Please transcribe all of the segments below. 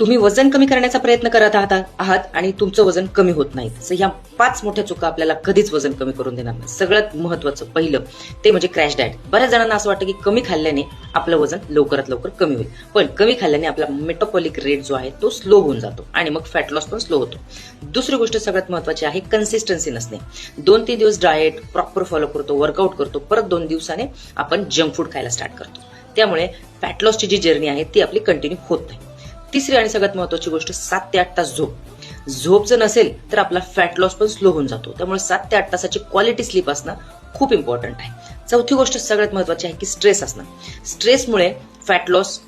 तुम्ही वजन कमी करण्याचा प्रयत्न करत आहात आणि तुमचं वजन कमी होत नाही, तर ह्या 5 मोठ्या चुका आपल्याला कधीच वजन कमी करून देणार नाही. सगळ्यात महत्त्वाचं पहिलं ते म्हणजे क्रॅश डाएट. बऱ्याच जणांना असं वाटतं की कमी खाल्ल्याने आपलं वजन लवकरात लवकर कमी होईल, पण कमी खाल्ल्याने आपला मेटाबॉलिक रेट जो आहे तो स्लो होऊन जातो आणि मग फॅट लॉस पण स्लो होतो. दुसरी गोष्ट सगळ्यात महत्त्वाची आहे कन्सिस्टन्सी नसणे. 2-3 दिवस डाएट प्रॉपर फॉलो करतो, वर्कआउट करतो, परत 2 दिवसाने आपण जंक फूड खायला स्टार्ट करतो. त्यामुळे फॅट लॉसची जी जर्नी आहे ती आपली कंटिन्यू होत नाही. तिसरी आणि सगळ्यात महत्त्वाची गोष्ट 7 ते 8 तास झोप जर नसेल तर आपला फॅट लॉस पण स्लो होऊन जातो. त्यामुळे 7 ते 8 तासाची क्वालिटी स्लीप असणं खूप इम्पॉर्टंट आहे. चौथी गोष्ट सगळ्यात महत्त्वाची आहे की स्ट्रेस असणं. स्ट्रेसमुळे फॅट लॉस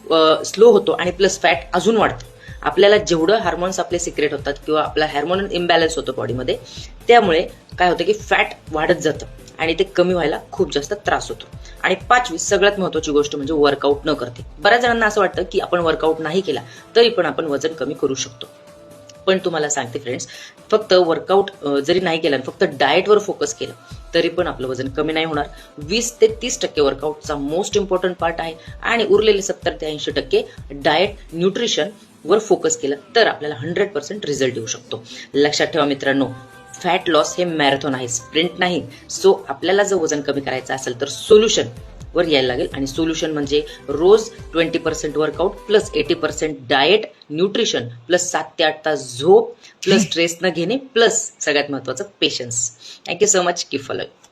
स्लो होतो आणि प्लस फॅट अजून वाढतं. आपल्याला जेवढं हार्मोन्स आपले सिक्रेट होतात किंवा आपला हार्मोनल इम्बॅलन्स होतो बॉडीमध्ये, त्यामुळे काय होतं की फॅट वाढत जातं आणि ते कमी व्हायला खूप जास्त त्रास होतो. आणि 5वी सगळ्यात महत्त्वाची गोष्ट म्हणजे वर्कआउट न करते. बऱ्याच जणांना असं वाटतं की आपण वर्कआउट नाही केला तरी पण आपण वजन कमी करू शकतो. पण तुम्हाला सांगते फ्रेंड्स, फक्त वर्कआउट जरी नाही केलं, फक्त डाएटवर फोकस केलं तरी पण आपलं वजन कमी नाही होणार. 20 ते 30% वर्कआउटचा मोस्ट इम्पॉर्टंट पार्ट आहे आणि उरलेले 70 ते 80% डाएट न्यूट्रिशन वर फोकस केलं तर आपल्याला 100% रिझल्ट येऊ शकतो. लक्षात ठेवा मित्रांनो, फॅट लॉस हे मॅरेथॉन आहे, स्प्रिंट नाही. सो आपल्याला जर वजन कमी करायचं असेल तर सोल्युशन वर यायला लागेल आणि सोल्युशन म्हणजे रोज 20% workout plus 80% diet nutrition plus 7 ते 8 तास झोप प्लस स्ट्रेस न घेणे प्लस सगळ्यात महत्त्वाचं patience. Thank you so much. Keep following.